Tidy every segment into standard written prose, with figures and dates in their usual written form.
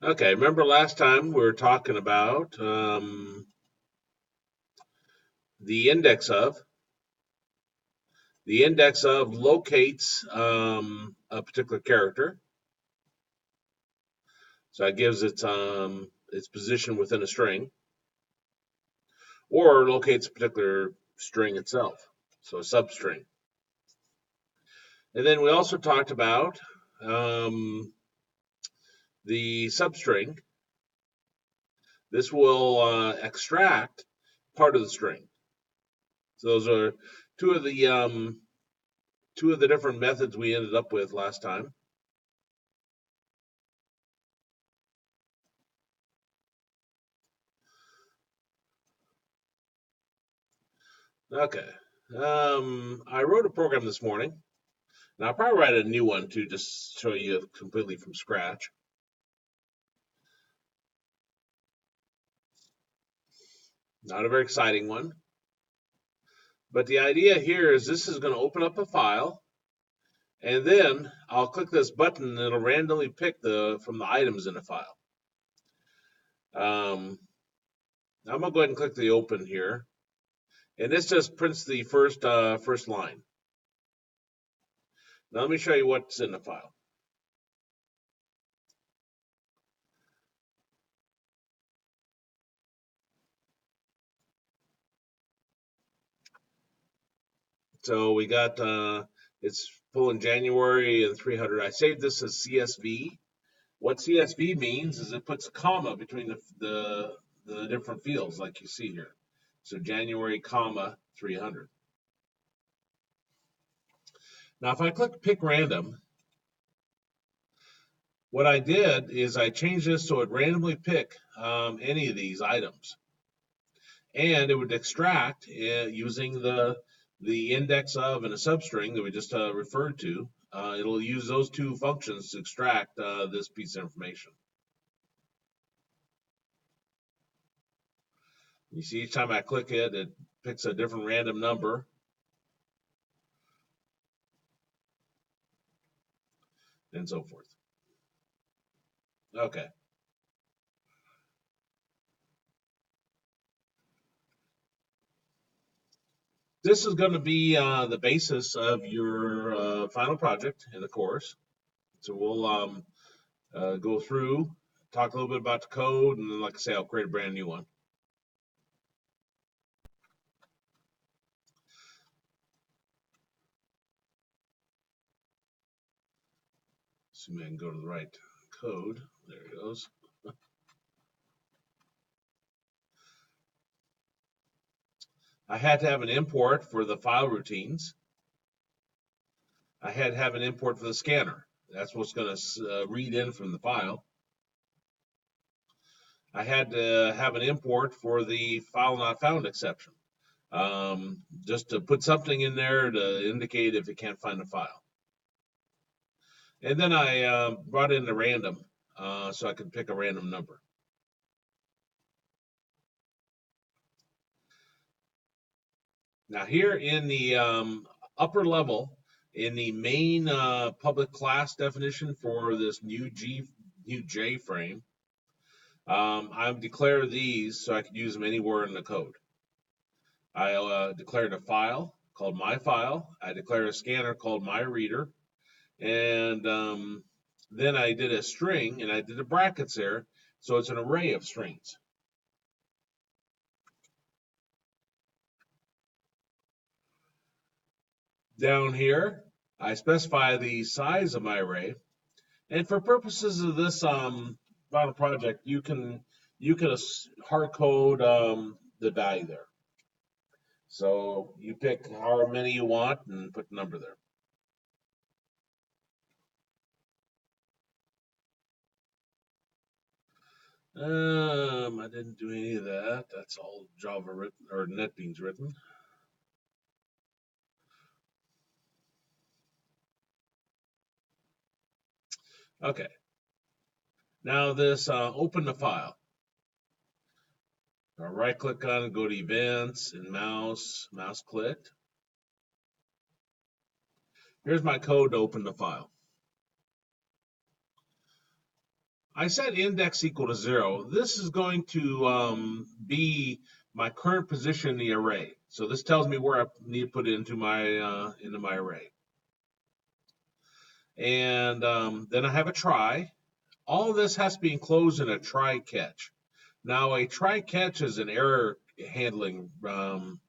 Okay, remember last time we were talking about the index of. The index of locates a particular character, so it gives its position within a string, or locates a particular string itself, so a substring. And then we also talked about um, the substring. This will extract part of the string. So those are two of the um, two of the different methods we ended up with last time. Okay. I wrote a program this morning, and I'll probably write a new one to just show you completely from scratch. Not a very exciting one, but the idea here is this is going to open up a file, and then I'll click this button, and it'll randomly pick the from the items in the file. I'm gonna go ahead and click the open here, and this just prints the first line. Now let me show you what's in the file. So we got it's full in January and 300. I saved this as CSV. What CSV means is it puts a comma between the different fields, like you see here. So January, comma 300. Now, if I click pick random, what I did is I changed this so it randomly pick any of these items, and it would extract using the index of and a substring that we just referred to. It'll use those two functions to extract this piece of information. You see, each time I click it, it picks a different random number, and so forth. Okay. This is going to be the basis of your final project in the course. So we'll go through, talk a little bit about the code, and then, like I say, I'll create a brand new one. Assume I can go to the right code. There it goes. I had to have an import for the file routines. I had to have an import for the scanner. That's what's going to read in from the file. I had to have an import for the file not found exception, just to put something in there to indicate if it can't find the file. And then I brought in the random so I could pick a random number. Now here in the upper level, in the main public class definition for this new J frame, I've declared these so I could use them anywhere in the code. I declared a file called my file. I declared a scanner called my reader, and then I did a string and I did the brackets there, so it's an array of strings. Down here, I specify the size of my array, and for purposes of this final project, you can hard code the value there. So you pick how many you want and put the number there. I didn't do any of that. That's all Java written or NetBeans written. Okay. Now this open the file. I'll right click on it, go to events and mouse clicked. Here's my code to open the file. I set index equal to 0. This is going to be my current position in the array. So this tells me where I need to put it into my array. And then I have a try. All of this has to be enclosed in a try catch. Now a try catch is an error handling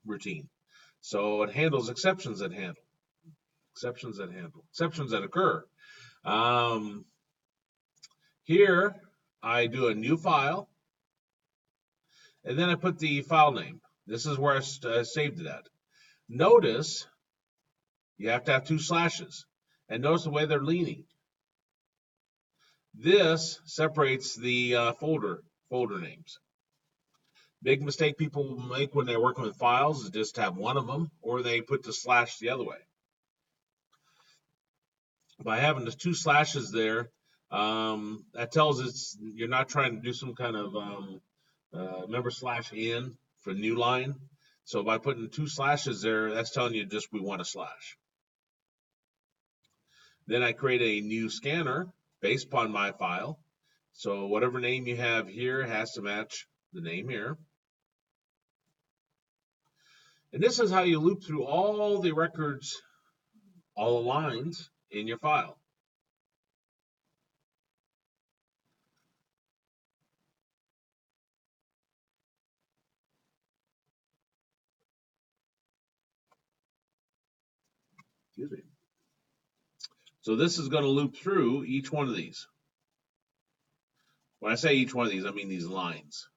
routine. So it handles exceptions that occur. Here I do a new file, and then I put the file name. This is where I saved it at. Notice you have to have 2 slashes, and notice the way they're leaning. This separates the folder names. Big mistake people make when they're working with files is just have one of them, or they put the slash the other way. By having the 2 slashes there, that tells us you're not trying to do some kind of remember /n for new line. So by putting 2 slashes there, that's telling you just we want a slash. Then I create a new scanner based upon my file. So whatever name you have here has to match the name here. And this is how you loop through all the records, all the lines in your file. Excuse me. So this is going to loop through each one of these. When I say each one of these, I mean these lines.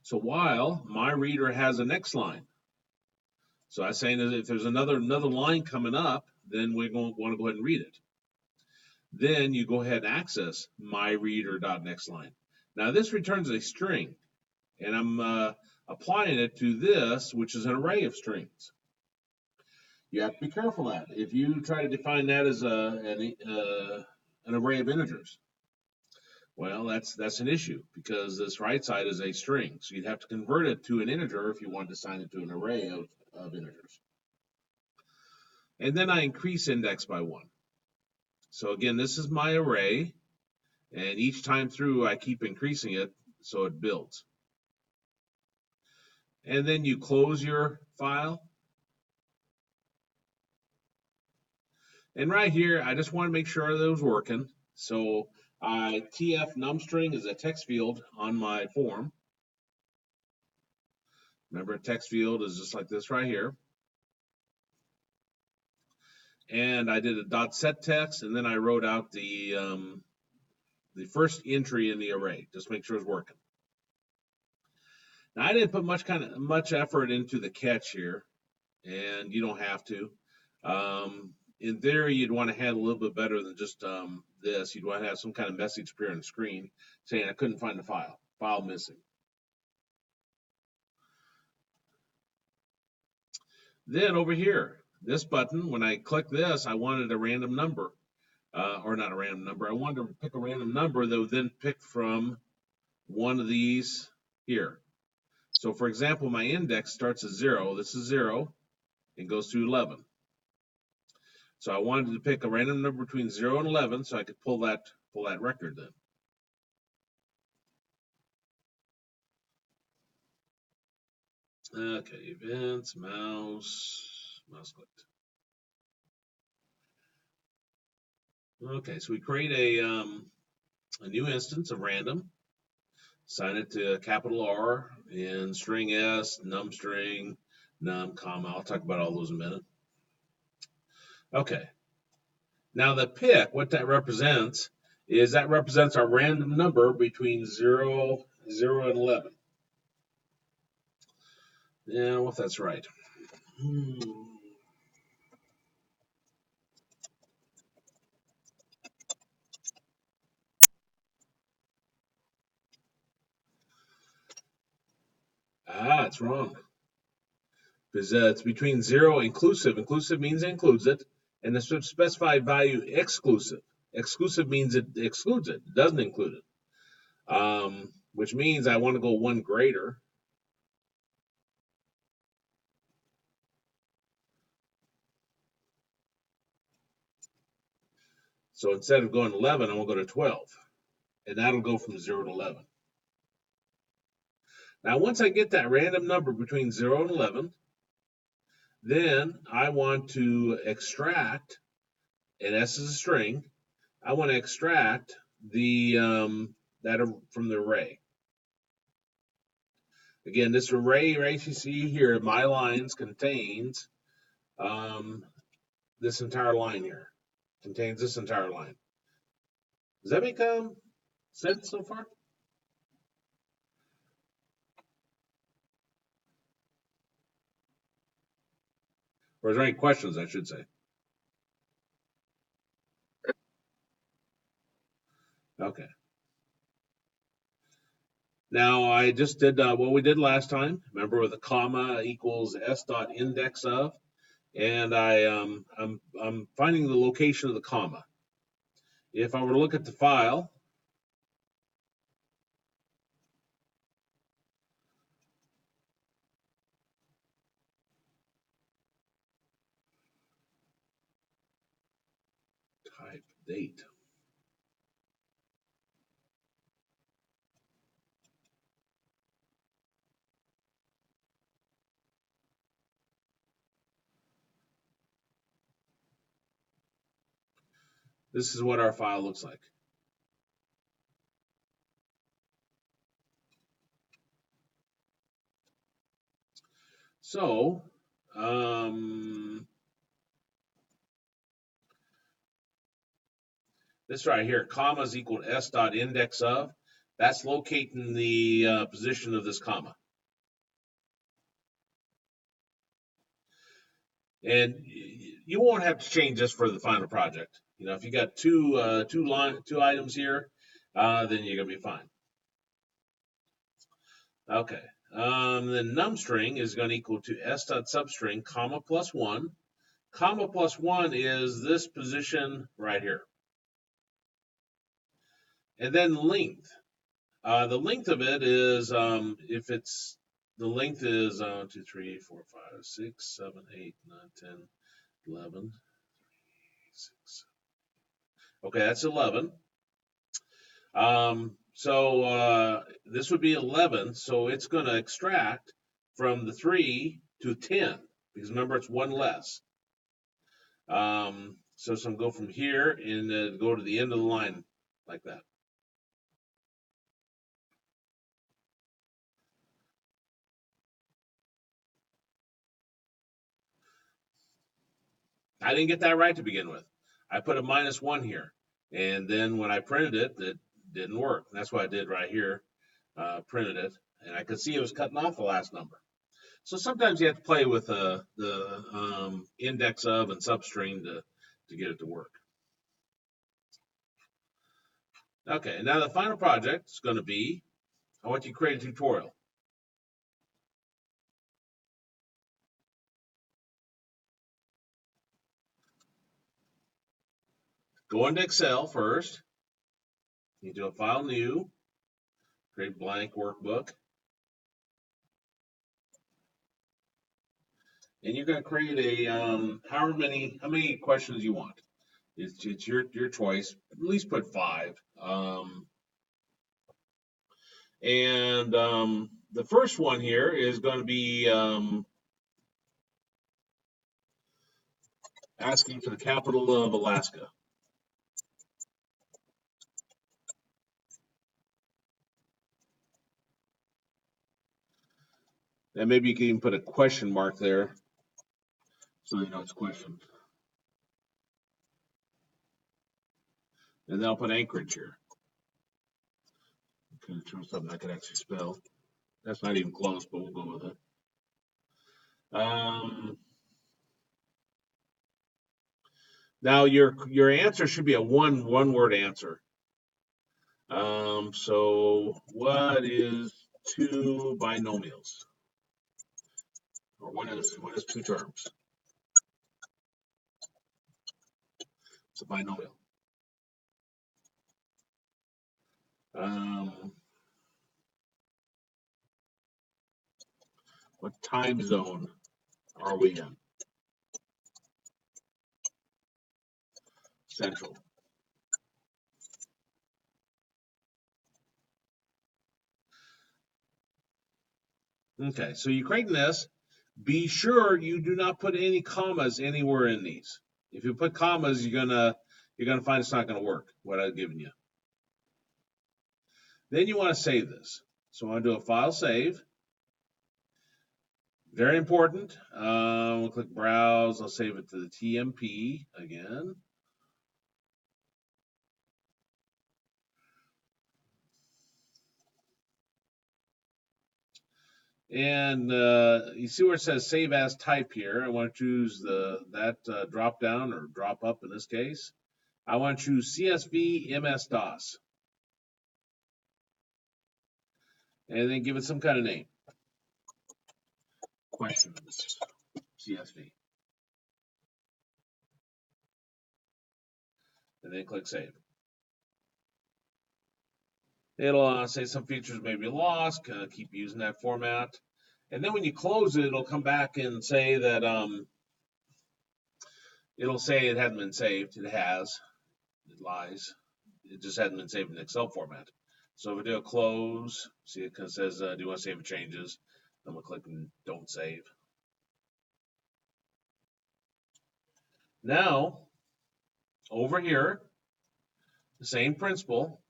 So while my reader has a next line, so I'm saying that if there's another line coming up, then we're going to want to go ahead and read it. Then you go ahead and access my reader.nextLine. Now this returns a string, and I'm applying it to this, which is an array of strings. You have to be careful of that. If you try to define that as an array of integers, well, that's an issue because this right side is a string. So you'd have to convert it to an integer if you wanted to assign it to an array of integers. And then I increase index by 1. So again, this is my array, and each time through I keep increasing it so it builds. And then you close your file. And right here, I just want to make sure that it was working. So TF numstring is a text field on my form. Remember, a text field is just like this right here. And I did a .set text, and then I wrote out the first entry in the array. Just make sure it's working. Now I didn't put much effort into the catch here, and you don't have to. In theory, you'd want to handle a little bit better than just this. You'd want to have some kind of message appear on the screen saying I couldn't find the file missing. Then over here, this button, when I click this, I wanted a random number, or not a random number. I wanted to pick a random number that would then pick from one of these here. So for example, my index starts at 0. This is 0 and goes to 11. So I wanted to pick a random number between 0 and 11 so I could pull that record then. Okay, events, mouse clicked. Okay, so we create a new instance of random, assign it to capital R and string S, num string, num, comma. I'll talk about all those in a minute. Okay. Now the pick, what that represents is that represents our random number between 0 and 11. Yeah, well, if that's right. It's wrong. Because it's between 0 inclusive. Inclusive means it includes it. And the specified value exclusive. Exclusive means it excludes it. It doesn't include it. Which means I want to go 1 greater. So instead of going 11, I'm going to go to 12. And that'll go from 0 to 11. Now, once I get that random number between 0 and 11, then I want to extract, and S is a string, I want to extract the that from the array. Again, this array right you see here, my lines contains this entire line here. Contains this entire line. Does that make sense so far? Or is there any questions, I should say? Okay. Now I just did what we did last time. Remember, with a comma equals s dot index of, and I'm finding the location of the comma. If I were to look at the file, type date. This is what our file looks like. So, this right here, comma is equal to s dot index of. That's locating the position of this comma. And you won't have to change this for the final project. You know, if you got two items here, then you're gonna be fine. Okay. Then num string is going to equal to s dot substring comma plus one. Comma plus one is this position right here. And then length. The length of it is if it's the length is 2, 3, 4, 5, 6, 7, 8, 9, 10, 11. 6. Okay, that's 11. So this would be 11. So it's going to extract from the 3 to 10 because remember it's one less. So it's going to go from here and go to the end of the line like that. I didn't get that right to begin with. I put a -1 here. And then when I printed it, it didn't work. That's what I did right here. Printed it. And I could see it was cutting off the last number. So sometimes you have to play with the index of and substring to get it to work. Okay, now the final project is going to be, I want you to create a tutorial. Go into Excel first. You do a file new, create blank workbook. And you're going to create a how many questions you want. It's your choice. At least put 5. And the first one here is going to be asking for the capital of Alaska. And maybe you can even put a question mark there so you know it's a question. And then I'll put Anchorage here. Okay, show something I can actually spell. That's not even close, but we'll go with it. Now your answer should be a one word answer. So what is 2 binomials? Or what is 2 terms? It's a binomial. What time zone are we in? Central. Okay, so you're creating this. Be sure you do not put any commas anywhere in these. If you put commas, you're gonna find it's not gonna work. What I've given you. Then you want to save this. So I want to do a file save. Very important. We'll click browse. I'll save it to the TMP again. And you see where it says save as type here. I want to choose that drop down or drop up in this case. I want to choose CSV MS DOS and then give it some kind of name. Questions CSV. And then click save. It'll say some features may be lost. Keep using that format. And then when you close it, it'll come back and say that it'll say it hasn't been saved. It has. It lies. It just hasn't been saved in Excel format. So if I do a close, see it kind of says, do you want to save changes? I'm gonna click don't save. Now, over here, the same principle.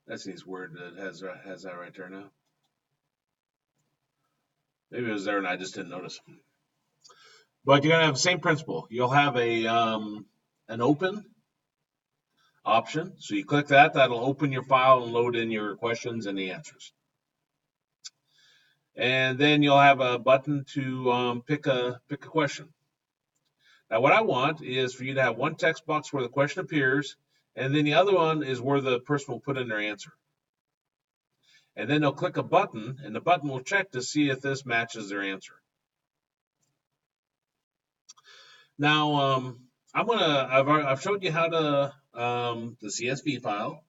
That's his word that has that right there now. Maybe it was there and I just didn't notice. But you're gonna have the same principle. You'll have an open option. So you click that, that'll open your file and load in your questions and the answers. And then you'll have a button to pick a question. Now, what I want is for you to have one text box where the question appears, and then the other one is where the person will put in their answer. And then they'll click a button, and the button will check to see if this matches their answer. Now, I've showed you how to the CSV file.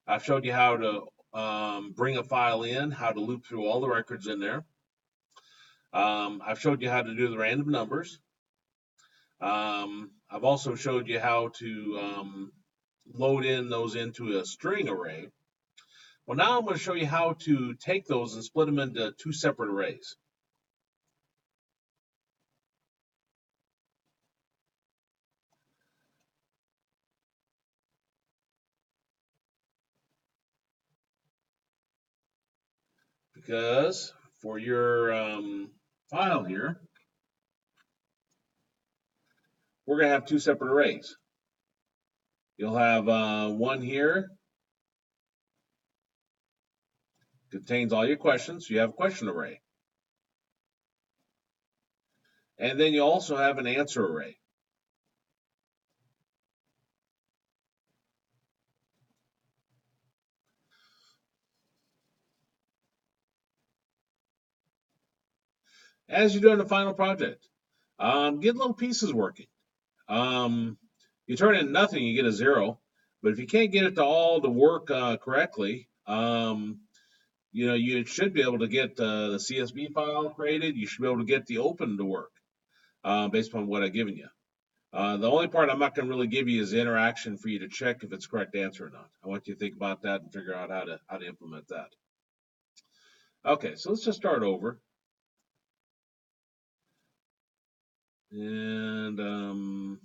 I've showed you how to bring a file in, how to loop through all the records in there. I've showed you how to do the random numbers. I've also showed you how to load in those into a string array. Well, now I'm going to show you how to take those and split them into two separate arrays. Because for your file here, we're going to have two separate arrays. You'll have one here, contains all your questions. So you have a question array. And then you also have an answer array. As you do in the final project, get little pieces working. You turn in nothing, you get a 0. But if you can't get it to all to work correctly, you should be able to get the CSV file created. You should be able to get the open to work based upon what I've given you. The only part I'm not going to really give you is the interaction for you to check if it's correct answer or not. I want you to think about that and figure out how to implement that. Okay, so let's just start over. And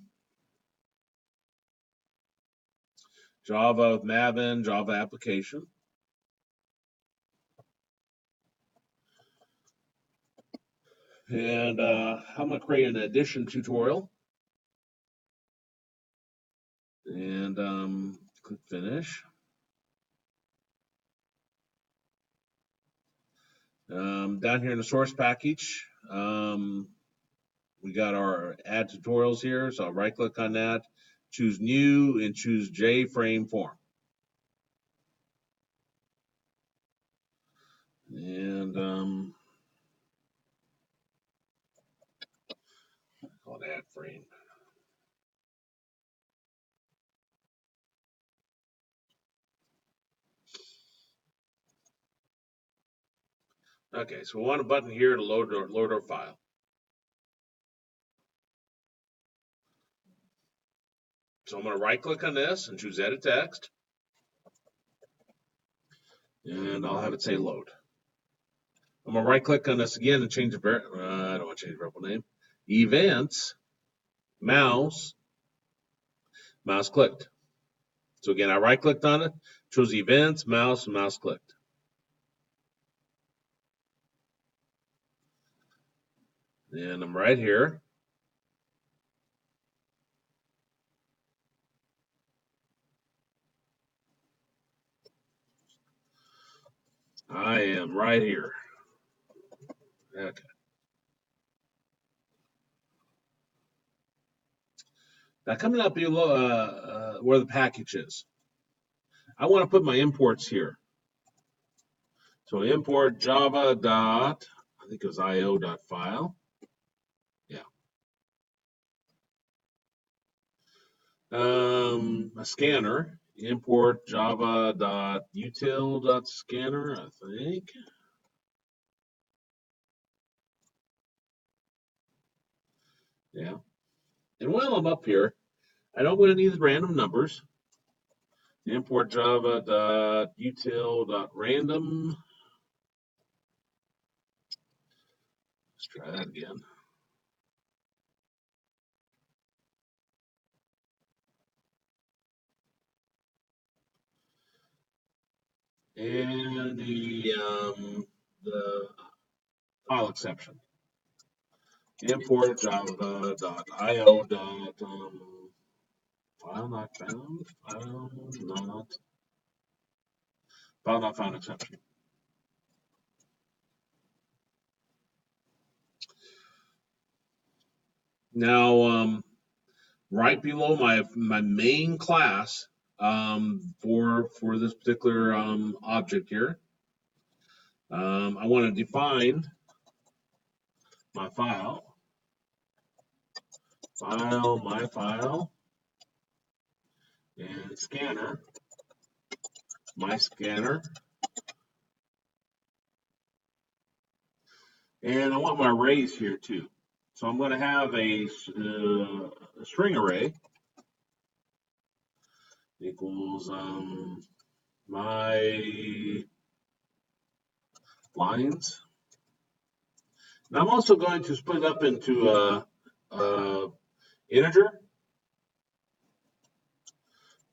Java with Maven, Java application. And I'm going to create an addition tutorial. And click finish. Down here in the source package, we got our add tutorials here. So I'll right click on that, choose new, and choose JFrame form. And call it add frame. Okay, so we want a button here to load our file. So I'm going to right click on this and choose edit text. And I'll have it say load. I'm going to right click on this again and change the I don't want to change the variable name. Events, mouse clicked. So again, I right clicked on it, chose events, mouse clicked. And I'm right here. I am right here. Okay. Now coming up below where the package is, I want to put my imports here. So import Java dot, I think it was IO dot file. Yeah. A scanner. Import Java dot util dot scanner, I think. Yeah. And while I'm up here, I don't want any of these random numbers. Import Java dot util dot random. Let's try that again. And the file exception. Import Java dot io dot file not found. File not found exception. Now, right below my main class for this particular object here, I want to define my file, my file, and scanner, my scanner, and I want my arrays here too. So I'm going to have a string array equals my lines. And I'm also going to split up into integer,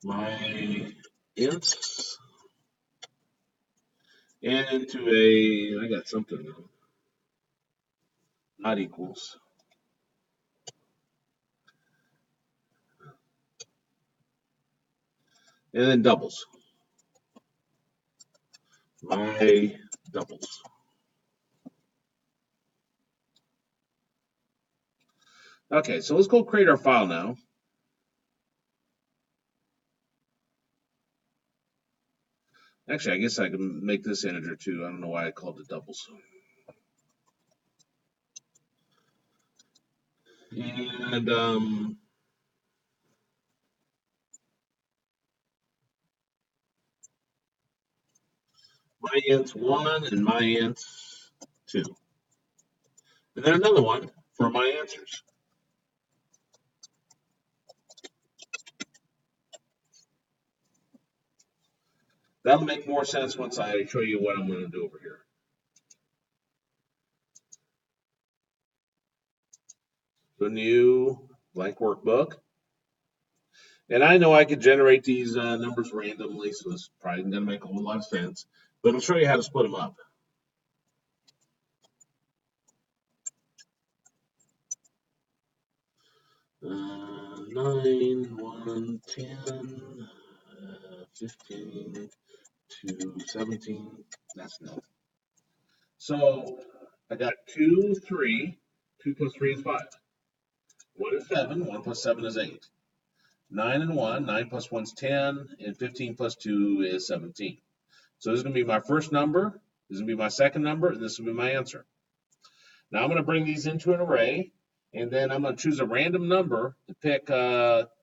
my ints, and into I got something not equals. And then doubles. My doubles. Okay, so let's go create our file now. Actually, I guess I can make this integer too. I don't know why I called it doubles. And my ints 1 and my ints 2. And then another one for my answers. That'll make more sense once I show you what I'm going to do over here. The new blank workbook. And I know I could generate these numbers randomly, so it's probably going to make a whole lot of sense. But I'll show you how to split them up. 9, 1, 10, 15 to 17. That's no. So I got 2, 3. 2 plus 3 is 5. 1 is 7. 1 plus 7 is 8. 9 and 1. 9 plus 1 is 10. And 15 plus 2 is 17. So this is going to be my first number. This is going to be my second number. And this will be my answer. Now I'm going to bring these into an array. And then I'm going to choose a random number to pick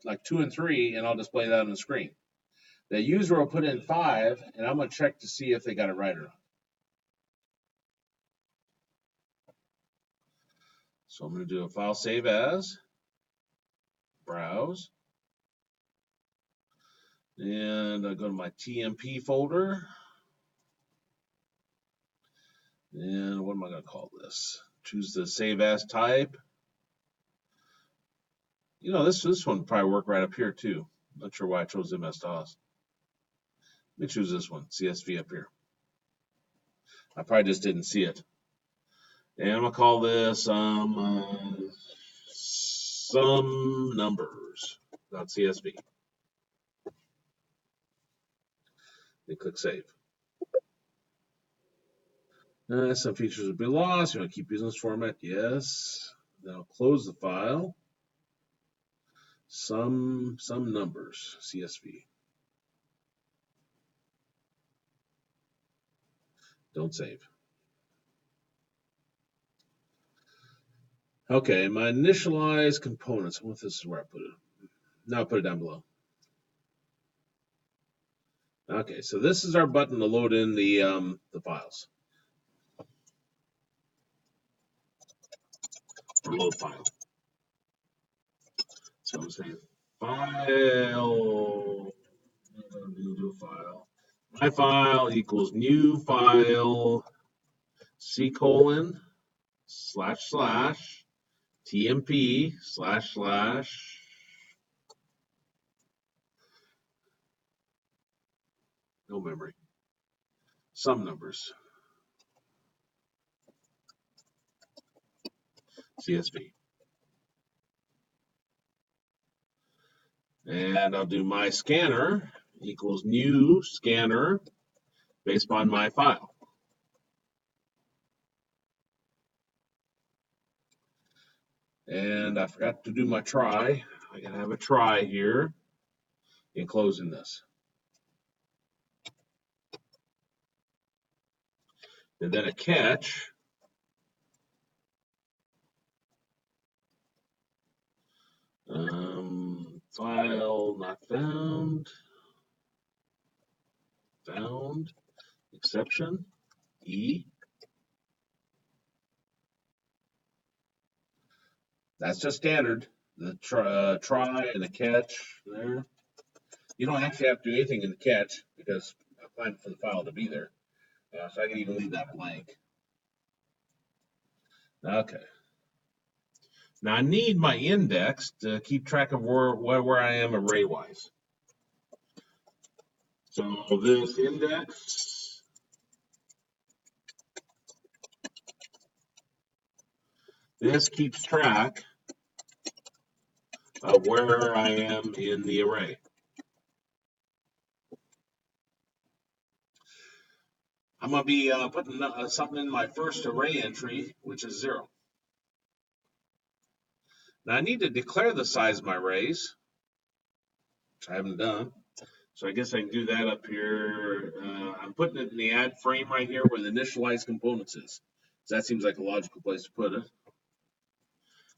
like 2 and 3. And I'll display that on the screen. The user will put in 5, and I'm going to check to see if they got it right or not. So I'm going to do a file save as, browse, and I go to my TMP folder. And what am I going to call this? Choose the save as type. You know, this one would probably work right up here too. Not sure why I chose MS-DOS. Let me choose this one, CSV up here. I probably just didn't see it. And I'm gonna call this some numbers.csv. Then click save. Some features will be lost. You want to keep using this format? Yes. Then I'll close the file. Some numbers, CSV. Don't save. Okay, my initialize components. What if this is where I put it? No, I'll put it down below. Okay, so this is our button to load in the files. Or load file. So I'm saying file, new file. My file equals new file c://tmp// no memory. Some numbers. CSV. And I'll do my scanner equals new scanner based on my file. And I forgot to do my try. I gotta have a try here in closing this. And then a catch. File not found. Found. Exception. E. That's just standard. The try and the catch there. You don't actually have to do anything in the catch because I planned for the file to be there. So I can even leave that blank. Okay. Now I need my index to keep track of where I am array-wise. So this index keeps track of where I am in the array. I'm going to be putting something in my first array entry, which is 0. Now I need to declare the size of my arrays, which I haven't done. So I guess I can do that up here. I'm putting it in the add frame right here where the initialize components is. So that seems like a logical place to put it.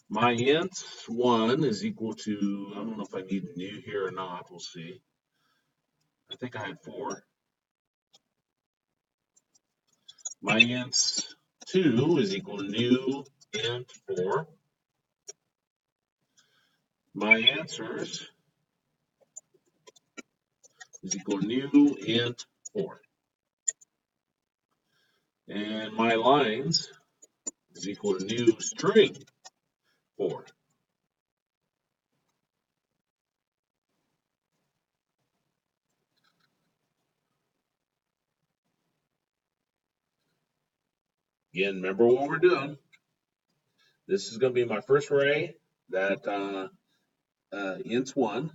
My int 1 is equal to, I don't know if I need new here or not. We'll see. I think I had 4. My int 2 is equal to new int 4. My answers is equal to new int 4. And my lines is equal to new string 4. Again, remember what we're doing. This is going to be my first array that int's 1.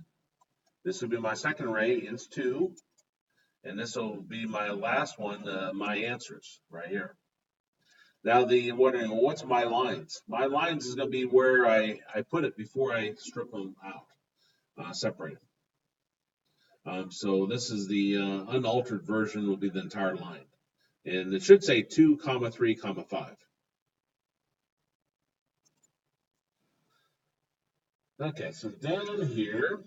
This will be my second array, int's 2. And this will be my last one, my answers right here. Now, wondering, well, what's my lines? My lines is going to be where I put it before I strip them out, separate them. So this is the unaltered version will be the entire line. And it should say 2, 3, 5. Okay, so down here,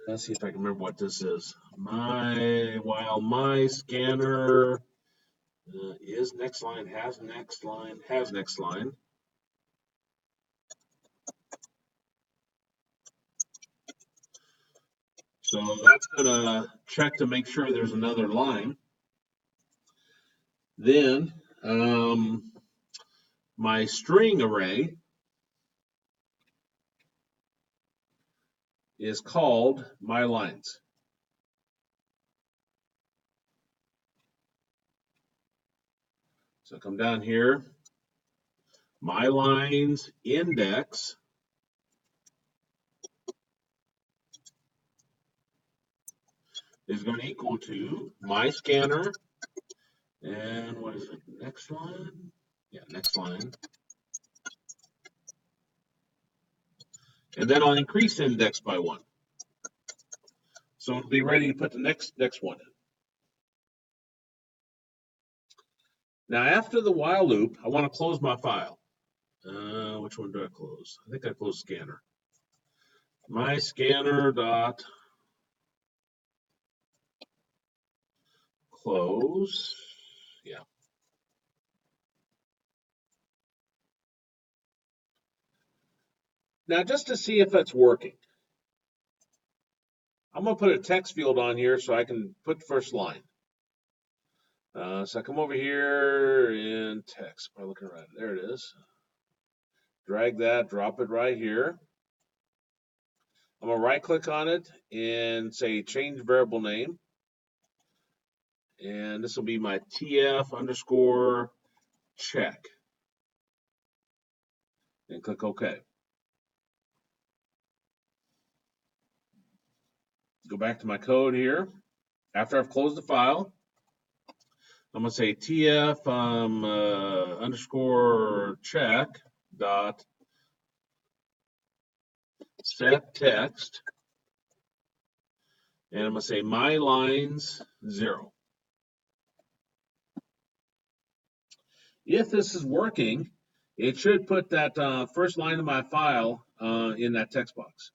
let's see if I can remember what this is. While my scanner Is next line, has next line, has next line. So that's going to check to make sure there's another line. Then my string array is called my lines. So come down here, my lines index is going to equal to my scanner, and what is it, next line? Yeah, next line. And then I'll increase index by 1. So it'll be ready to put the next one in. Now after the while loop, I want to close my file. Which one do I close? I think I close scanner. My scanner dot close. Yeah. Now just to see if it's working, I'm going to put a text field on here so I can put the first line. So I come over here in text by looking right. There it is. Drag that, drop it right here. I'm going to right click on it and say change variable name. And this will be my TF underscore check. And click OK. Go back to my code here. After I've closed the file, I'm going to say TF underscore check dot set text. And I'm going to say my lines 0. If this is working, it should put that first line of my file in that text box.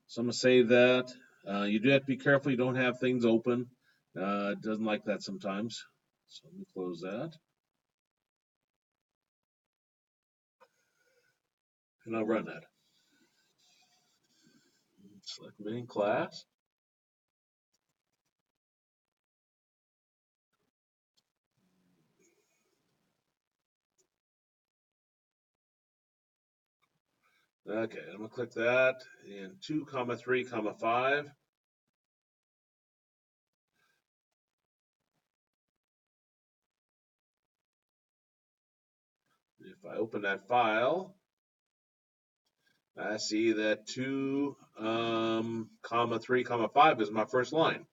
So I'm going to save that. You do have to be careful you don't have things open. It doesn't like that sometimes. So let me close that. And I'll run that. Select main class. Okay, I'm going to click that in 2, 3, 5. If I open that file, I see that 2, 3, 5 is my first line.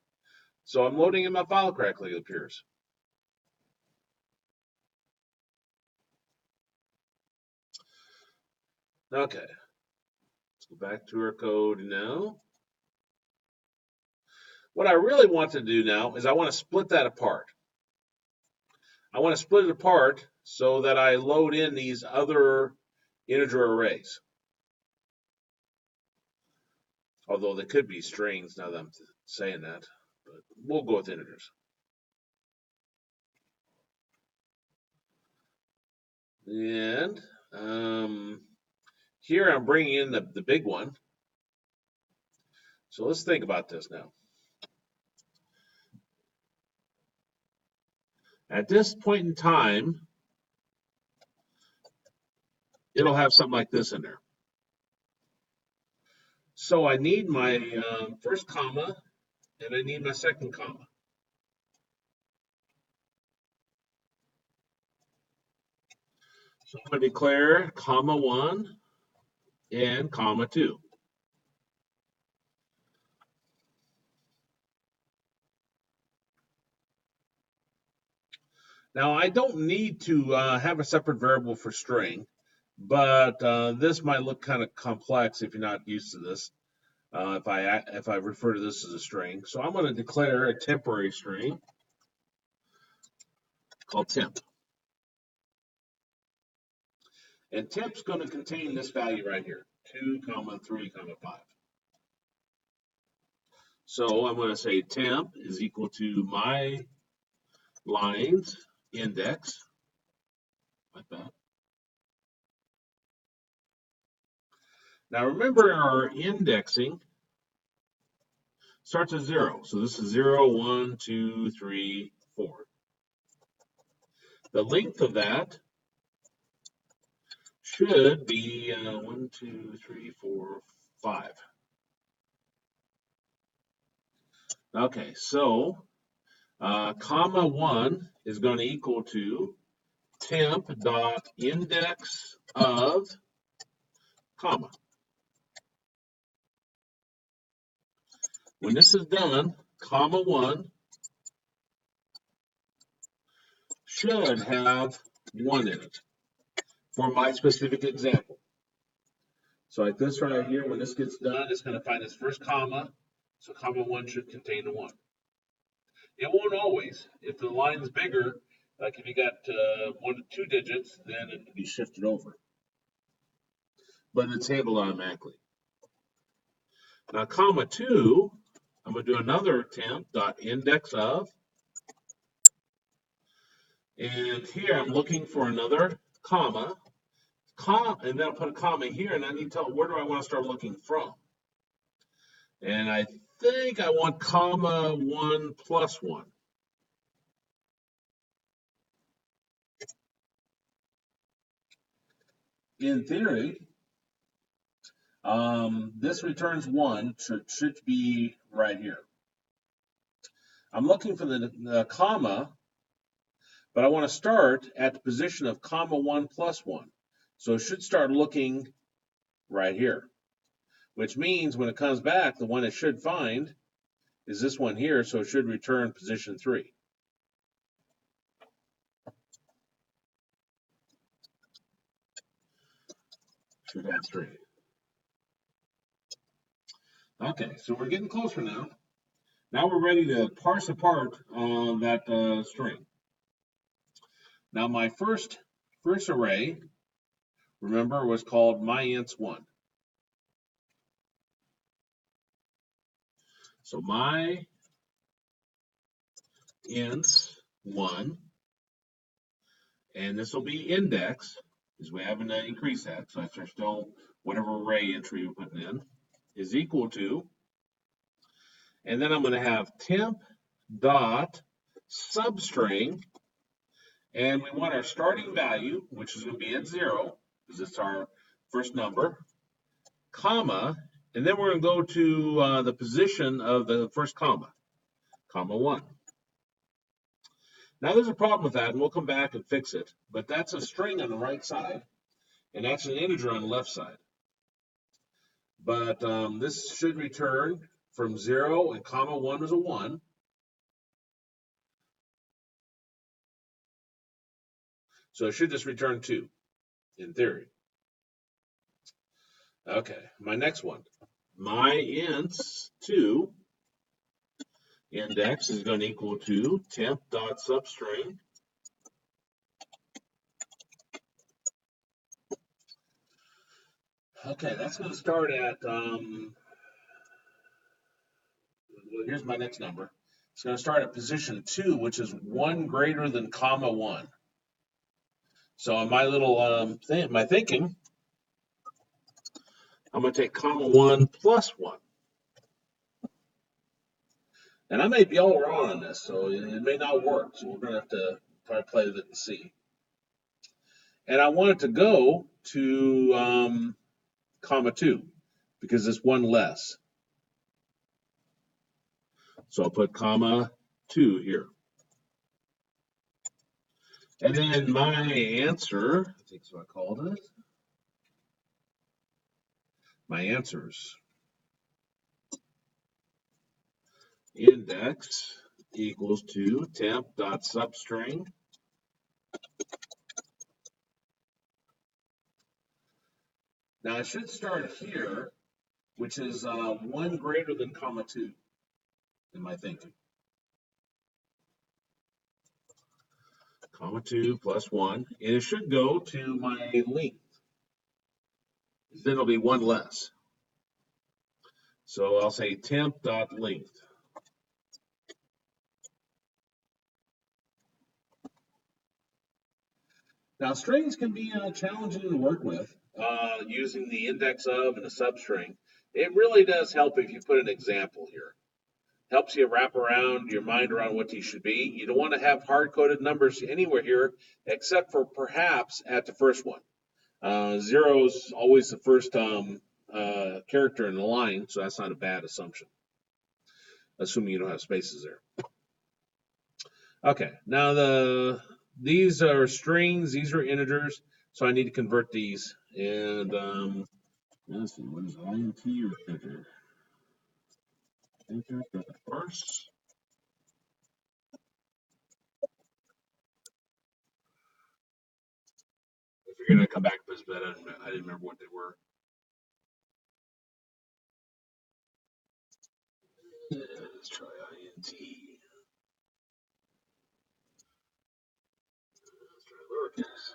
So I'm loading in my file correctly, it appears. Okay, let's go back to our code now. What I really want to do now is I want to split that apart. I want to split it apart so that I load in these other integer arrays. Although they could be strings now that I'm saying that, but we'll go with integers. And here I'm bringing in the big one. So let's think about this now. At this point in time, it'll have something like this in there. So I need my first comma, and I need my second comma. So I'm going to declare comma 1 and comma 2. Now I don't need to have a separate variable for string, but this might look kind of complex if you're not used to this. If I refer to this as a string, so I'm going to declare a temporary string called temp, and temp's going to contain this value right here, 2, 3, 5. So I'm going to say temp is equal to my lines index like that. Now remember, our indexing starts at 0. So this is 0, 1, 2, 3, 4. The length of that should be 1, 2, 3, 4, 5. Okay, so comma 1 is going to equal to temp dot index of comma. When this is done, comma 1 should have 1 in it for my specific example. So like this right here, when this gets done, it's going to find its first comma. So comma 1 should contain a 1. It won't always. If the line's bigger, like if you got 1 to 2 digits, then it can be shifted over. But it's handled automatically. Now comma 2, I'm going to do another temp dot index of. And here I'm looking for another comma. And then I'll put a comma here, and I need to tell where do I want to start looking from. And I think I want comma 1 plus 1. In theory, this returns 1, should be right here. I'm looking for the comma, but I want to start at the position of comma 1 plus 1. So it should start looking right here, which means when it comes back, the one it should find is this one here, so it should return position 3. Should have 3. Okay, so we're getting closer now. Now we're ready to parse apart that string. Now my first array, remember, was called myInts1. So myInts1, and this will be index, because we haven't increased that, so that's still whatever array entry we're putting in, is equal to, and then I'm going to have temp dot substring, and we want our starting value, which is going to be at 0, because it's our first number, comma, and then we're going to go to the position of the first comma, comma 1. Now there's a problem with that, and we'll come back and fix it, but that's a string on the right side, and that's an integer on the left side. But this should return from 0, and comma 1 is a 1. So it should just return 2, in theory. Okay, my next one. myInts2 index is going to equal to temp.substring. Okay, that's going to start at, well, here's my next number. It's going to start at position 2, which is 1 greater than comma 1. So in my little my thinking, I'm going to take comma 1 plus 1. And I may be all wrong on this, so it may not work. So we're going to have to try to play with it and see. And I want it to go to comma 2, because it's 1 less. So I'll put comma 2 here. And then my answer, I think so I called it. My answers. Index equals to temp.substring. Now I should start here, which is 1 greater than comma 2 in my thinking. Comma 2 plus 1, and it should go to my length. Then it'll be 1 less. So I'll say temp.length. Now, strings can be challenging to work with using the index of and a substring. It really does help if you put an example here. Helps you wrap around your mind around what these should be. You don't want to have hard coded numbers anywhere here except for perhaps at the first one. Zero is always the first character in the line, so that's not a bad assumption, assuming you don't have spaces there. Okay, now these are strings, these are integers, so I need to convert these. And let's see, what is int or integer? Integer parse. If you're gonna come back to this, but I didn't remember what they were. Let's try int. Let's try lowercase.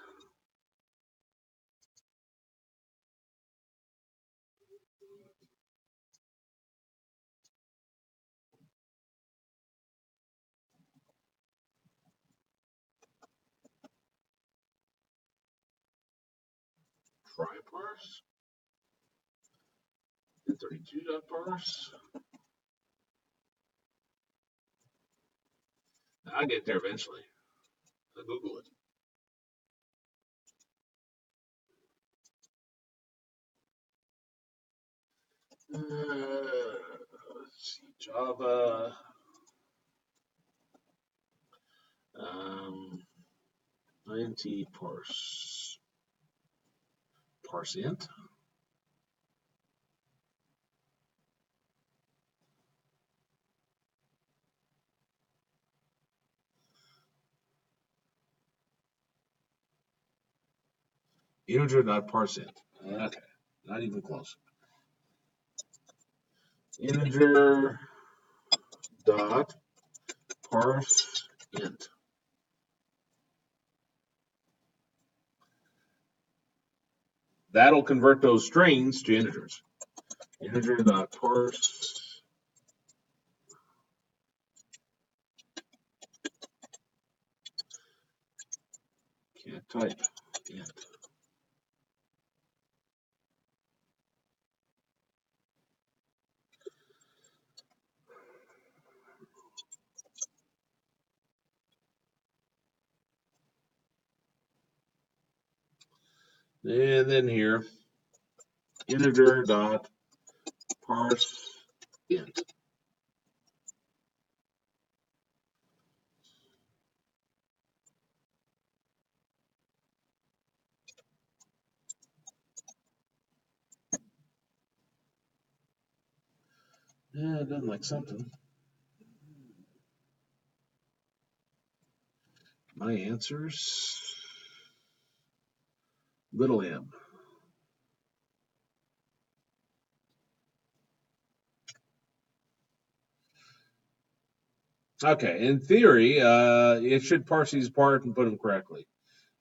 Try parse. 32.parse. I'll get there eventually. I'll Google it. Let's see, Java. Int parse. Parse int. Integer dot parse int. Okay, not even close. Integer dot parse int. That'll convert those strings to integers. Integer dot parse. Can't type. Int. And then here, integer dot parse int. Yeah, it doesn't like something. My answers, little m. Okay, in theory, it should parse these apart and put them correctly.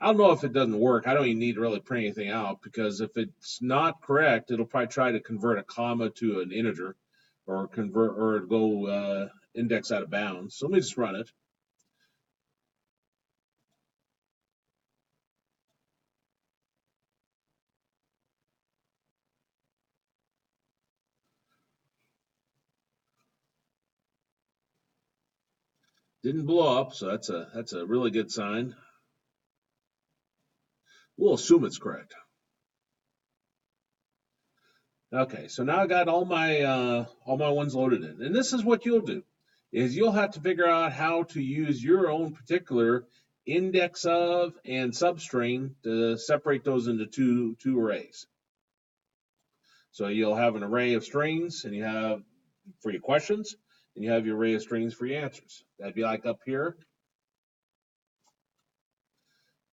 I don't know if it doesn't work. I don't even need to really print anything out because if it's not correct, it'll probably try to convert a comma to an integer or convert or go index out of bounds. So let me just run it. Didn't blow up, so that's a really good sign. We'll assume it's correct. Okay, so now I got all my ones loaded in, and this is what you'll do: is you'll have to figure out how to use your own particular index of and substring to separate those into two arrays. So you'll have an array of strings, and you have for your questions, and you have your array of strings for your answers. That'd be like up here.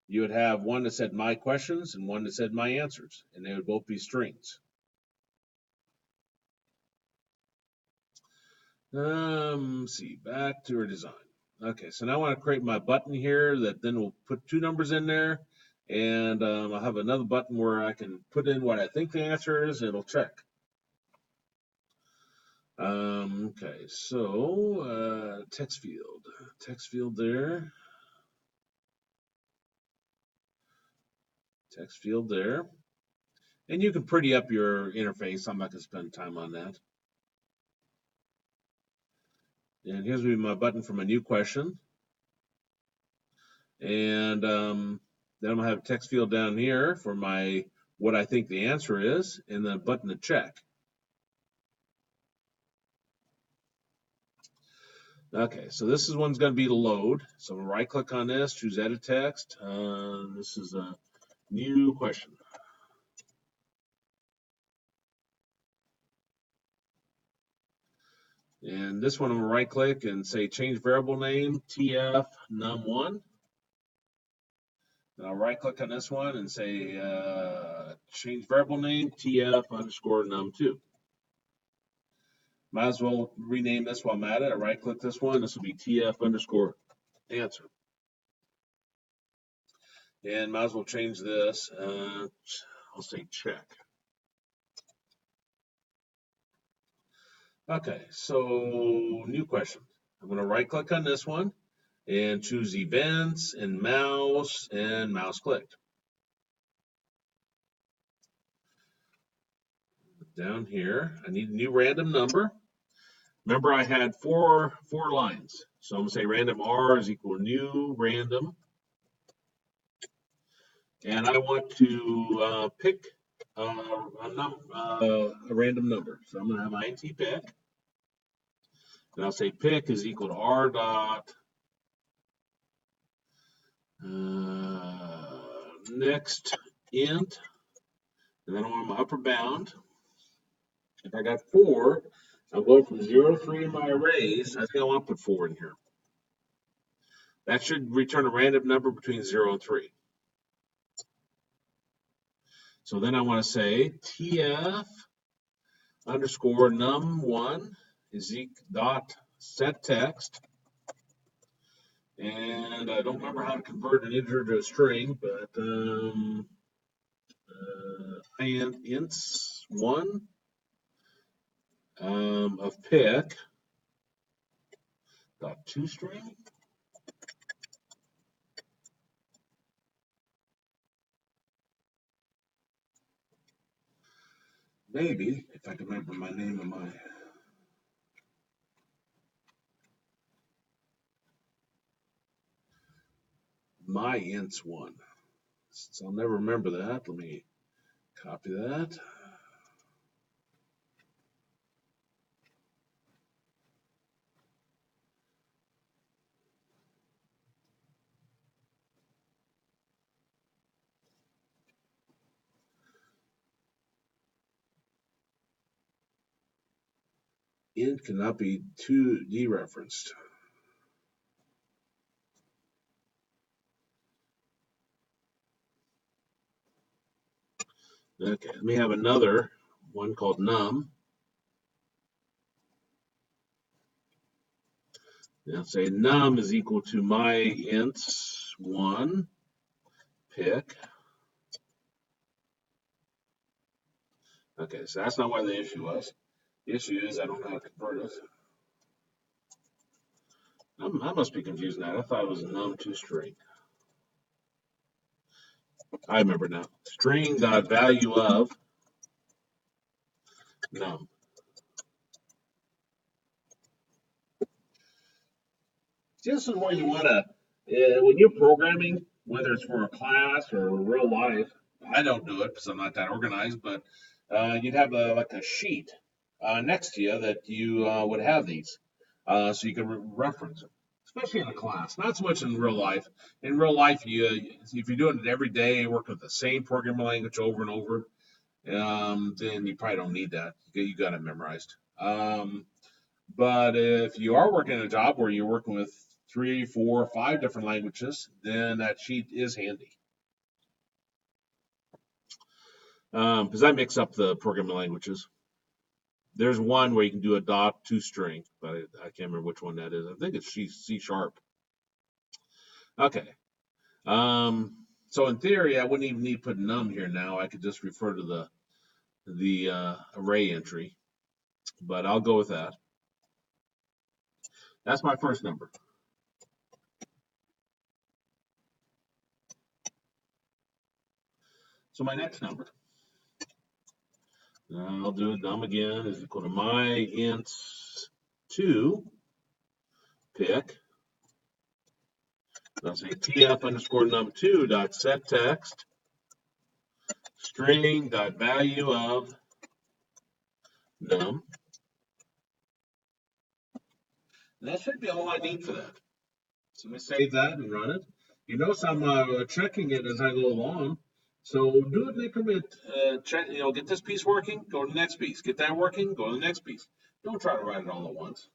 You would have one that said my questions and one that said my answers, and they would both be strings. Let's see, back to our design. Okay, so now I want to create my button here that then will put two numbers in there, and I'll have another button where I can put in what I think the answer is, and it'll check. Okay, so text field there. Text field there. And you can pretty up your interface. I'm not going to spend time on that. And here's my button for my new question. And then I'm going to have a text field down here for my what I think the answer is, and then a button to check. Okay, so this is one's going to be to load. So I'm going to right click on this, choose edit text. This is a new question. And this one I'm going to right click and say change variable name TF num1. And I'll right click on this one and say change variable name TF underscore num2. Might as well rename this while I'm at it. I right click this one. This will be TF underscore answer. And might as well change this. I'll say check. Okay, so new question. I'm going to right click on this one and choose events and mouse clicked. Down here, I need a new random number. Remember, I had four lines. So I'm going to say random R is equal to new random. And I want to pick a random number. So I'm going to have int pick. And I'll say pick is equal to R dot next int. And then I want my upper bound. If I got 4, I'm going from 0 to 3 in my arrays. I think I want to put 4 in here. That should return a random number between 0 and 3. So then I want to say TF underscore num1 is dot set text. And I don't remember how to convert an integer to a string, but ints1 of pick dot toString. Maybe if I can remember my name of my ints1. So I'll never remember that. Let me copy that. Int cannot be dereferenced. Okay, let me have another one called num. Now say num is equal to my ints1 pick. Okay, so that's not what the issue was. The issue is I don't know how to convert it. I must be confusing that. I thought it was a num to string. I remember now. String dot value of num. This is where you want to, when you're programming, whether it's for a class or real life, I don't do it because I'm not that organized, but you'd have like a sheet next to you that you would have these so you can reference them, especially in a class. Not so much in real life. In real life, if you're doing it every day, working with the same programming language over and over, then you probably don't need that. You got it memorized. But if you are working a job where you're working with 3, 4, 5 different languages, then that sheet is handy. Because I mix up the programming languages. There's one where you can do a dot to string, but I can't remember which one that is. I think it's C sharp. Okay. So in theory, I wouldn't even need to put num here now. I could just refer to the array entry, but I'll go with that. That's my first number. So my next number, I'll do it num again, is equal to my ints 2 pick. I'll say tf underscore num2 dot set text string dot value of num. And that should be all I need for that. So we save that and run it. You notice I'm checking it as I go along. So do it in increment. Check, get this piece working, go to the next piece. Get that working, go to the next piece. Don't try to write it all at once.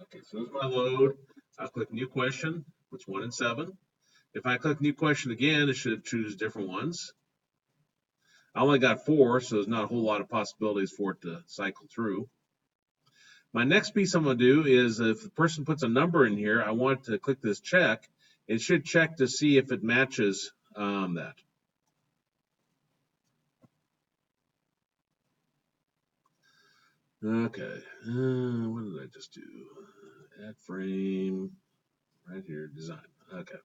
Okay, so there's my load. I'll click new question, puts 1 and 7. If I click new question again, it should choose different ones. I only got 4, so there's not a whole lot of possibilities for it to cycle through. My next piece I'm going to do is if the person puts a number in here, I want to click this check. It should check to see if it matches that. Okay, what did I just do? Add frame, right here, design. Okay.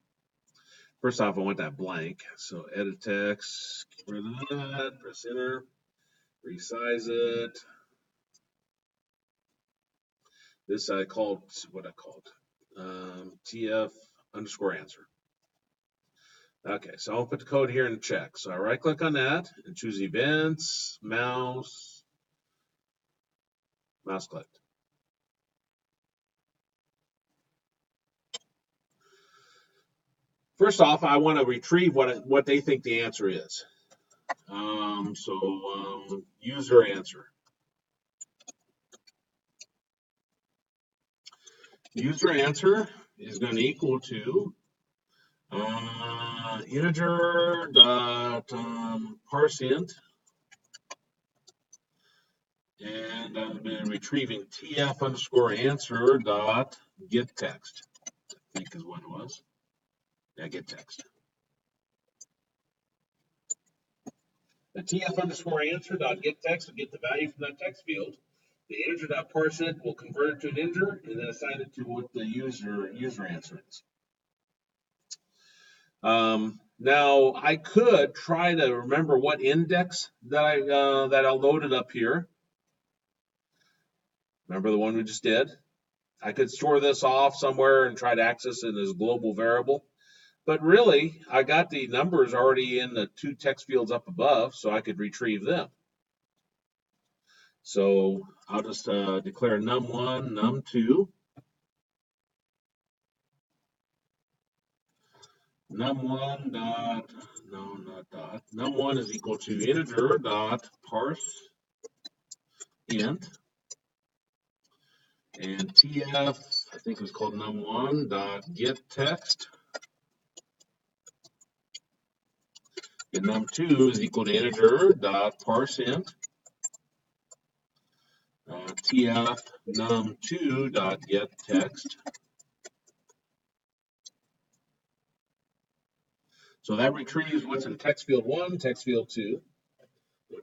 First off, I want that blank. So edit text, get rid of that, press enter, resize it. This I called, what I called, TF underscore answer. Okay, so I'll put the code here and check. So I right click on that and choose events, mouse clicked. First off, I want to retrieve what they think the answer is. User answer. User answer is going to equal to integer dot parse int, and I've been retrieving tf underscore answer dot get text. I think is what it was. Yeah, get text. The tf underscore answer dot get text will get the value from that text field. The integer dot parse int will convert it to an integer and then assign it to what the user answer is. Now I could try to remember what index that I loaded up here. Remember the one we just did? I could store this off somewhere and try to access it as a global variable. But really, I got the numbers already in the 2 text fields up above, so I could retrieve them. So I'll just declare num1, num2. Num1 dot, no, not dot. Num1 is equal to integer dot parse int. And tf, I think it was called num1 dot get text. And num2 is equal to integer dot parse int. Tf num2 dot get text. So that retrieves what's in text field 1, text field 2.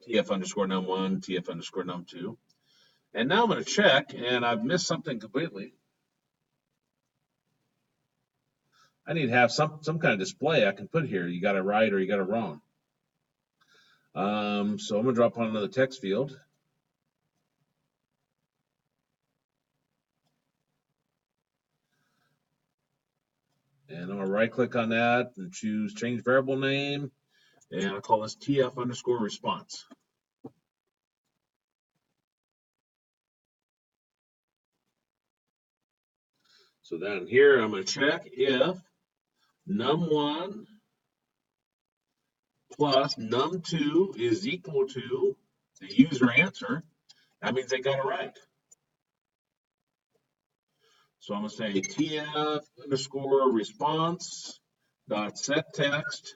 Tf underscore num1, tf underscore num2. And now I'm going to check, and I've missed something completely. I need to have some kind of display I can put here. You got it right or you got it wrong. So I'm going to drop on another text field. And I'm going to right click on that and choose change variable name. And I'll call this tf underscore response. So then here I'm going to check if num1 plus num2 is equal to the user answer. That means they got it right. So I'm going to say tf underscore response dot set text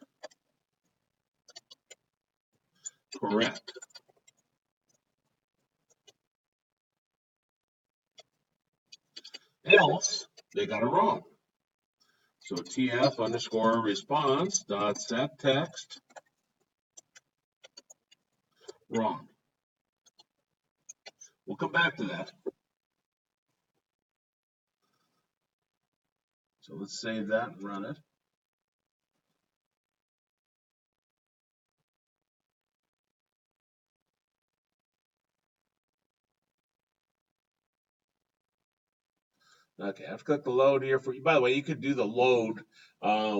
correct. Else they got it wrong. So tf underscore response dot set text wrong. We'll come back to that. So let's save that and run it. Okay, I have to click the load here for you. By the way, you could do the load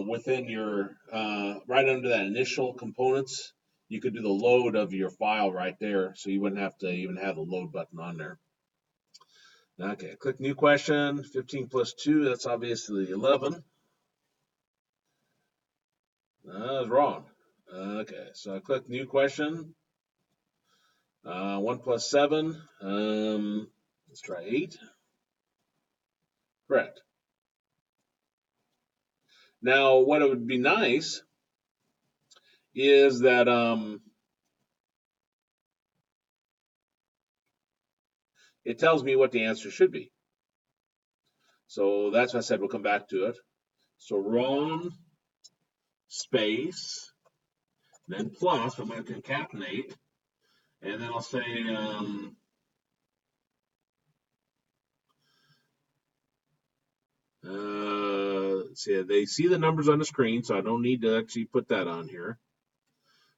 within your right under that initial components. You could do the load of your file right there, so you wouldn't have to even have the load button on there. Okay, click new question. 15 plus 2, that's obviously 11. That was wrong. Okay, so I click new question. 1 plus 7. Let's try 8. Correct. Now, what it would be nice is that it tells me what the answer should be. So that's why I said we'll come back to it. So Ron space, then plus, I'm going to concatenate, and then I'll say, see, they see the numbers on the screen, so I don't need to actually put that on here.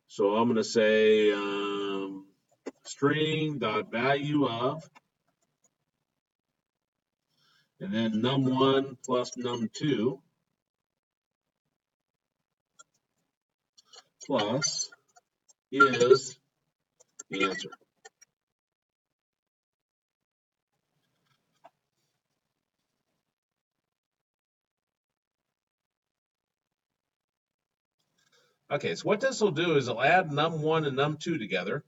So I'm going to say string dot value of, and then num1 plus num2 plus is the answer. Okay, so what this will do is it'll add num1 and num2 together.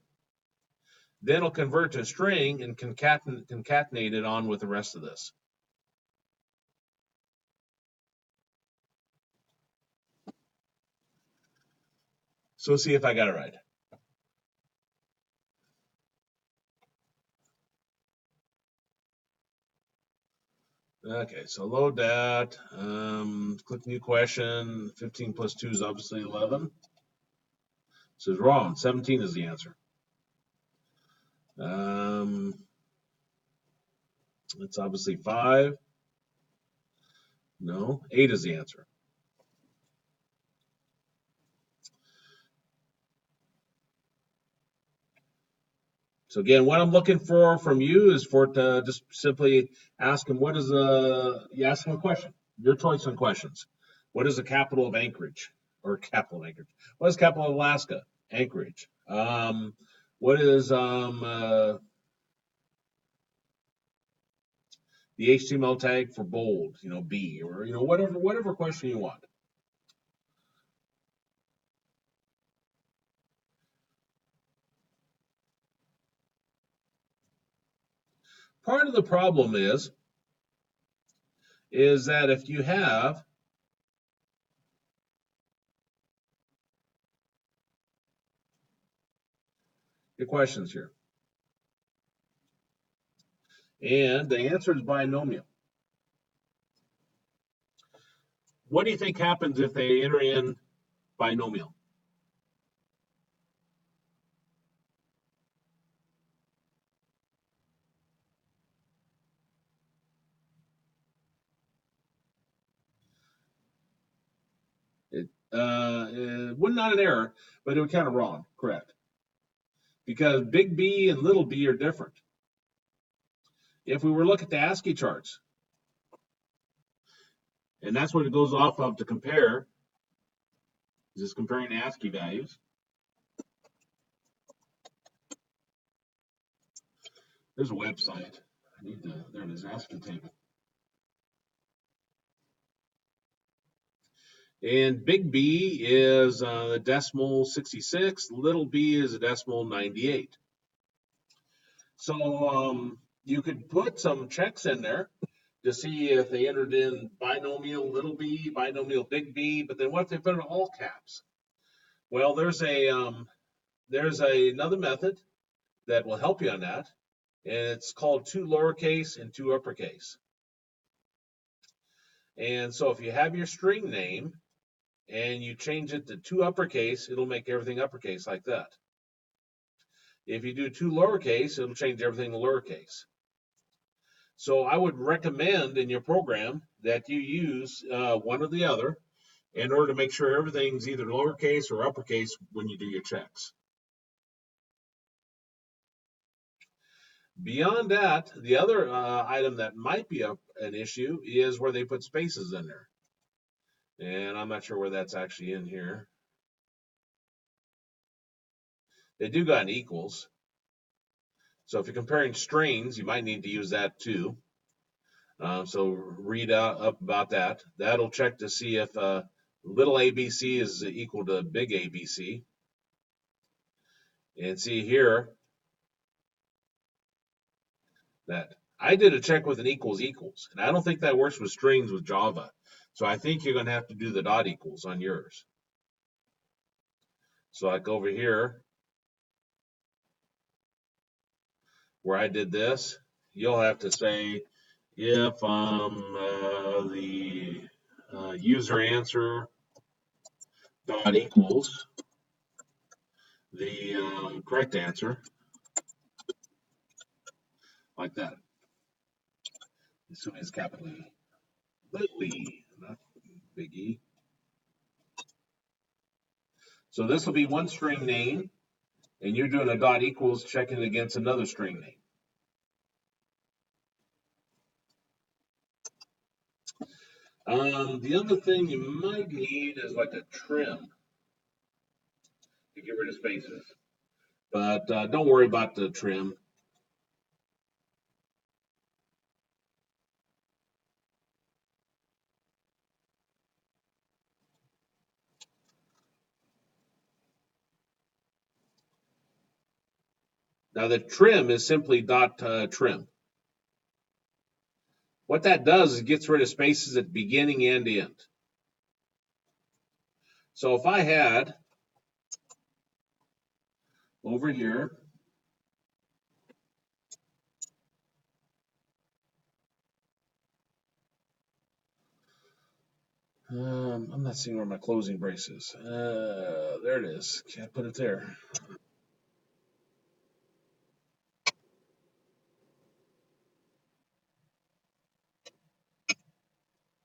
Then it'll convert to a string and concatenate it on with the rest of this. So let's see if I got it right. Okay, so load that. Click new question. 15 plus 2 is obviously 11. So it's wrong. 17 is the answer. It's obviously 5. No, 8 is the answer. So again, what I'm looking for from you is for it to just simply ask him, what is you ask him a question, your choice on questions. What is the capital of Anchorage? Or capital of Anchorage? What is capital of Alaska? Anchorage. What is the HTML tag for bold? B, or whatever question you want. Part of the problem is that if you have your questions here, and the answer is binomial. What do you think happens if they enter in binomial? It would not an error, but it would kind of wrong. Correct. Because big B and little b are different. If we were to look at the ASCII charts, and that's what it goes off of to compare, is just comparing the ASCII values. There's a website. There it is, ASCII table. And big B is the decimal 66, little b is a decimal 98. So you could put some checks in there to see if they entered in binomial little b, binomial big B, but then what if they put in all caps? Well, there's another method that will help you on that, and it's called 2 lowercase and 2 uppercase. And so if you have your string name and you change it to 2 uppercase, it'll make everything uppercase like that. If you do 2 lowercase, it'll change everything to lowercase. So I would recommend in your program that you use one or the other in order to make sure everything's either lowercase or uppercase when you do your checks. Beyond that, the other item that might be an issue is where they put spaces in there. And I'm not sure where that's actually in here. They do got an equals. So if you're comparing strings, you might need to use that too. So read up about that. That'll check to see if little ABC is equal to big ABC. And see here that I did a check with an equals equals, and I don't think that works with strings with Java. So I think you're going to have to do the dot equals on yours. So like over here, where I did this, you'll have to say if the user answer dot equals the correct answer, like that. Assuming it's capital E. Little e, not big E. So this will be one string name, and you're doing a dot equals checking against another string name. The other thing you might need is like a trim to get rid of spaces. But don't worry about the trim. Now the trim is simply dot trim. What that does is it gets rid of spaces at beginning and end. So if I had over here, I'm not seeing where my closing brace is. There it is. Can't put it there.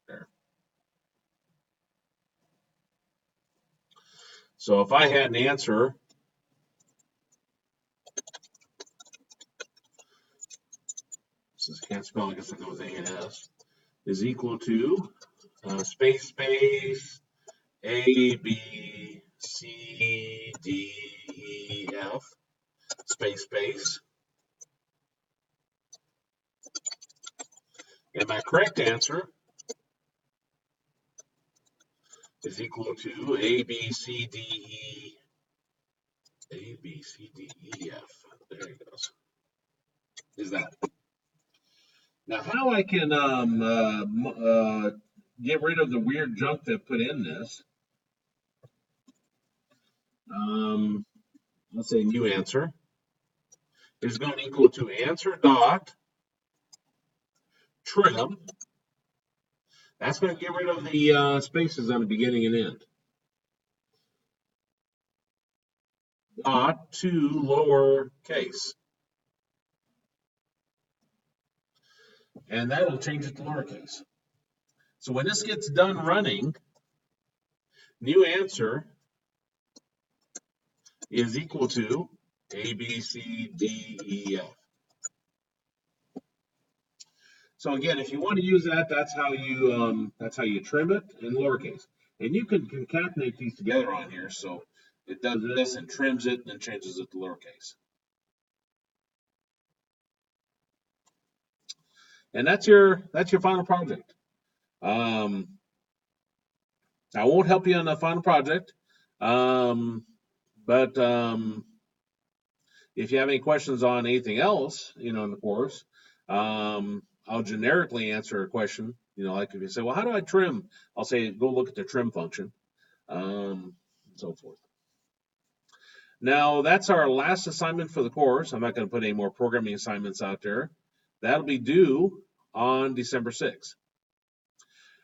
There. So if I had an answer, since I can't spell, I guess I go with A and S, is equal to space space A B C D E F space space. And my correct answer is equal to A B C D E A B C D E F. There it goes. Is that now how I can get rid of the weird junk that put in this? Let's say new answer is going to equal to answer dot trim. That's going to get rid of the spaces on the beginning and end. Dot to lowercase. And that will change it to lowercase. So when this gets done running, new answer is equal to A, B, C, D, E, F. So again, if you want to use that, that's how you trim it in lowercase. And you can concatenate these together on here. So it does this and trims it and then changes it to lowercase. And that's your final project. I won't help you on the final project, but if you have any questions on anything else, in the course, I'll generically answer a question. Like if you say, well, how do I trim? I'll say, go look at the trim function, and so forth. Now, that's our last assignment for the course. I'm not going to put any more programming assignments out there. That'll be due on December 6th.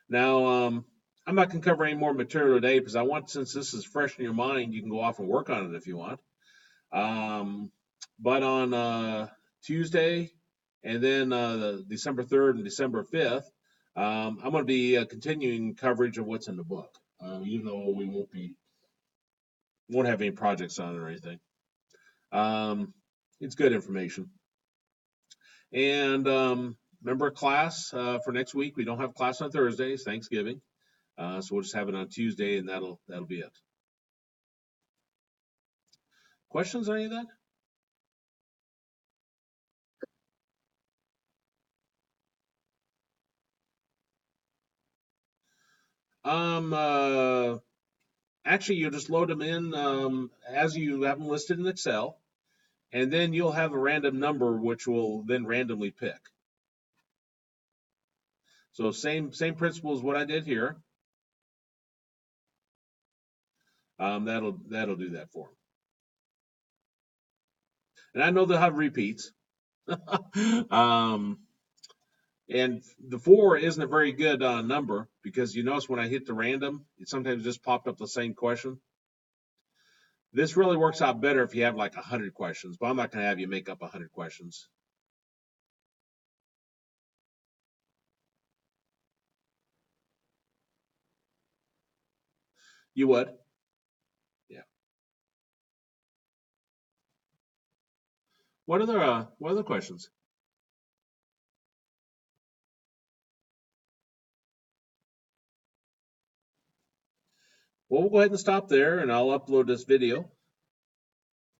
Now, I'm not going to cover any more material today because I want, since this is fresh in your mind, you can go off and work on it if you want. But on Tuesday and then December 3rd and December 5th, I'm going to be continuing coverage of what's in the book, even though we won't have any projects on it or anything. It's good information. And remember class for next week. We don't have class on Thursdays, Thanksgiving. So we'll just have it on Tuesday, and that'll be it. Questions on any of that? Um, uh, Actually, you just load them in as you have them listed in Excel, and then you'll have a random number which will then randomly pick. So same principle as what I did here. That'll do that for them. And I know they'll have repeats. um, and the 4 isn't a very good number because you notice when I hit the random, it sometimes just popped up the same question. This really works out better if you have like 100 questions, but I'm not going to have you make up 100 questions. You would? Yeah. What other questions? Well, we'll go ahead and stop there, and I'll upload this video.